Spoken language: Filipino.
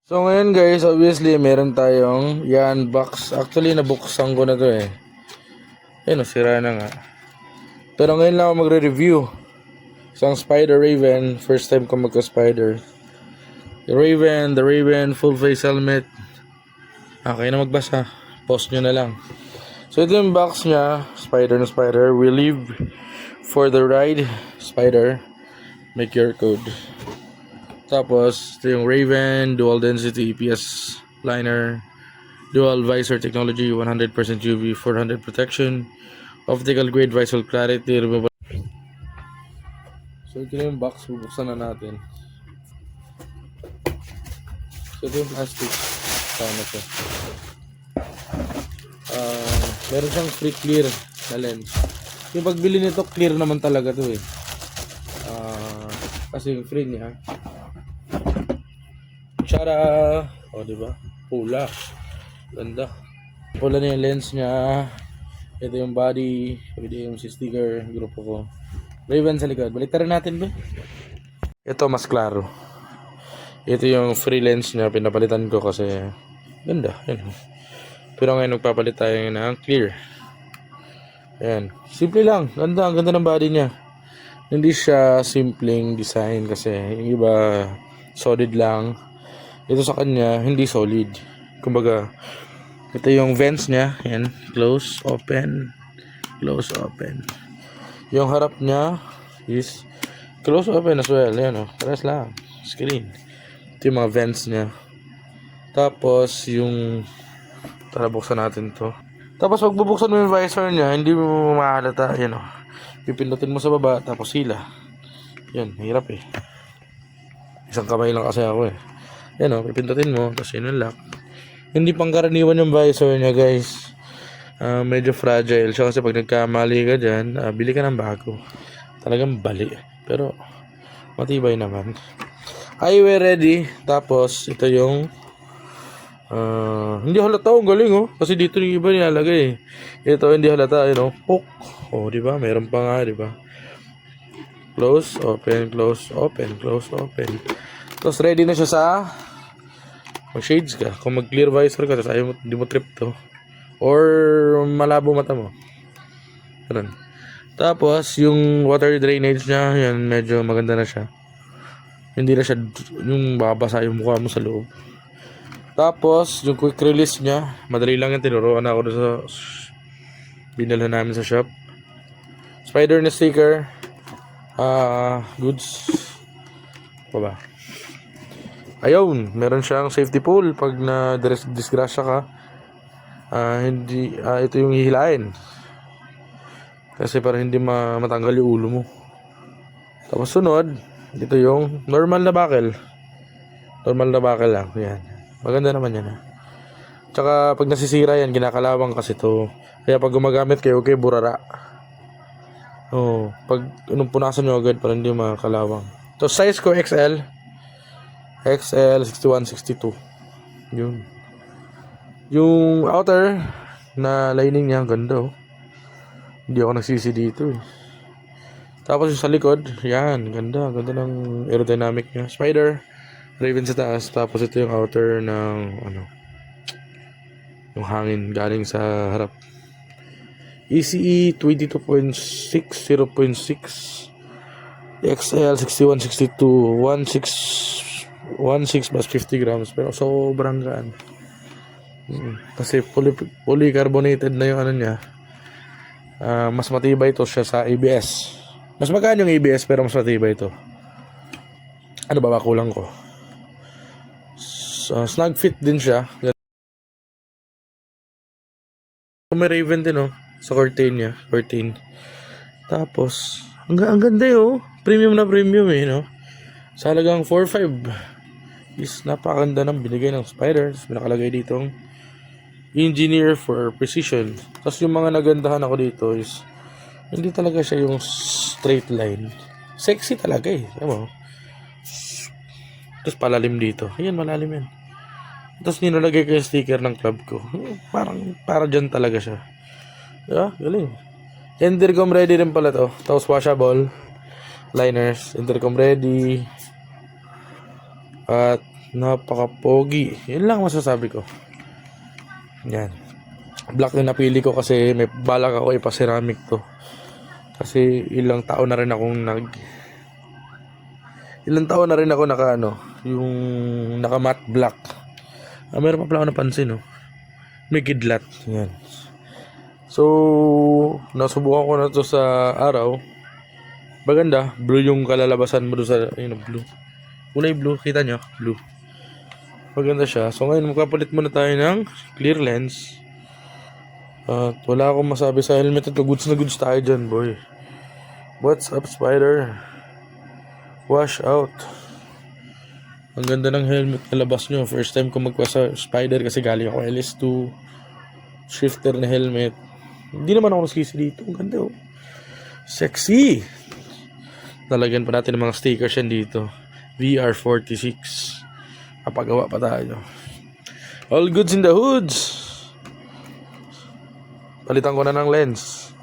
So ngayon guys, obviously meron tayong yan box. Actually nabuksan ko na to eh. Ayun, sira na nga. Pero ngayon lang ako magre-review. Isang Spider Raven, first time ko magka-Spider. The Raven full face helmet. Okay na magbasa. Post nyo na lang. So ito yung box niya, Spider na Spider. We live for the ride, Spider. Make your code. Tapos, ito yung Raven, dual density EPS liner, dual visor technology, 100% UV, 400 protection, optical grade visual clarity, removable. So, ito yung box, bubuksan na natin. So, ito yung plastic. Sana ito. Meron siyang free clear na lens. Yung pagbili nito, clear naman talaga to eh. Kasi yung free niya. Tsara! O, diba? Pula. Ganda. Pula na yung lens niya. Ito yung body. Ito yung si sticker. Grupo ko. Raven sa likod. Baliktarin natin ba? Ito mas klaro. Ito yung free lens niya. Pinapalitan ko kasi ganda. Yan. Pero ngayon magpapalit tayo ng clear. Ayan. Simple lang. Ganda. Ang ganda ng body niya. Hindi siya simpleng design kasi yung iba solid lang. Ito sa kanya, hindi solid. Kumbaga, ito yung vents niya. Yan. Close, open. Close, open. Yung harap niya is close, open as well. Yan o. Pares lang. Screen. Ito yung mga vents niya. Tapos, yung... Tara, buksan natin to. Tapos, pag bubuksan mo yung visor niya, hindi mo mahalata. Yan o. Pipindutin mo sa baba, tapos hila. Yan. Hirap eh. Isang kamay lang kasi ako eh. Yan o, pipindutin mo, tapos yun yung lock. Hindi pangkaraniwan yung visor niya guys. Medyo fragile siya kasi pag nagkamali ka dyan, bili ka ng bago. Talagang bali. Pero, matibay naman. Eyewear ready. Tapos, ito yung hindi halata. Ang galing oh. Kasi dito yung iba nilalagay. Ito hindi halata. Yun oh. Poke. Oh, diba? Meron pa nga, diba? Close, open, close, open, close, open. Tapos ready na siya sa mag-shades ka. Kung mag-clear visor ka, tapos ayaw mo, di mo trip to. Or malabo mata mo. Ganun. Tapos, yung water drainage niya, yan, medyo maganda na siya. Hindi na siya yung babasa yung mukha mo sa loob. Tapos, yung quick release niya, madali lang yan. Tinuruan ako sa binilhan namin sa shop. Spider na sticker. Goods. Pa ba? Ayun, meron siyang safety pool pag na disgrasya ka. Ito yung hihilain. Kasi para hindi matanggal yung ulo mo. Tapos sunod, ito yung normal na buckle. Normal na buckle lang, yan. Maganda naman yan. Tsaka pag nasisira yan, ginakalawang kasi to. Kaya pag gumagamit kayo, okay, burara. Pag punasan nyo agad para hindi makalawang. So size ko XL. XL 61, 62. Yun. Yung outer na lining niya, ganda oh. Hindi ako nagsisi dito eh. Tapos yung sa likod, yan, ganda. Ganda ng aerodynamic niya. Spider, Raven sa taas. Tapos ito yung outer ng yung hangin galing sa harap. ECE 22.6, 0.6. XL 61, 62, 16 plus 50 grams. Pero sobrang gaan. Kasi polycarbonated na yung niya. Mas matibay ito siya sa ABS. Mas magaan yung ABS pero mas matibay ito. Ano ba kulang ko? Snug fit din siya. May Raven din oh. Sa curtain niya. Curtain. Tapos ang ganda oh. Premium na premium eh no. Sa halagang 4.5 is napakaganda ng binigay ng Spider. Nakalagay ditong engineer for precision. Tapos yung mga nagandahan ako dito is hindi talaga siya yung straight line. Sexy talaga eh. Alam mo? Tapos palalim dito. Ayan, malalim yan. Tapos ninalagay ko yung sticker ng club ko. Para dyan talaga siya. Diba? Galing. Intercom ready rin pala to. Tapos washable. Liners. Intercom ready. At Napaka-pogi. Yun lang masasabi ko. Yan. Black yung napili ko kasi may balak ako ipa-ceramic to. Kasi ilang taon na rin naka ano, yung naka matte black. Meron pa pala ako napansin, no. May kidlat. Yan. So, nasubukan ko na to sa araw. Maganda, blue yung kalalabasan mo doon sa, blue. Kulay blue, kita nyo? Blue. Maganda siya. So ngayon, magpapalit muna tayo ng clear lens. At wala akong masabi sa helmet ito. Goods na goods tayo dyan, boy. What's up, Spider? Wash out. Ang ganda ng helmet na labas nyo. First time ko magpa sa Spider kasi galing ako LS2. Shifter na helmet. Hindi naman ako nasisi dito. Ang ganda, oh. Sexy! Nalagyan pa natin ng mga stickers yan dito. VR46. Kapagawa pa tayo. All goods in the hoods. Palitan ko na ng lens.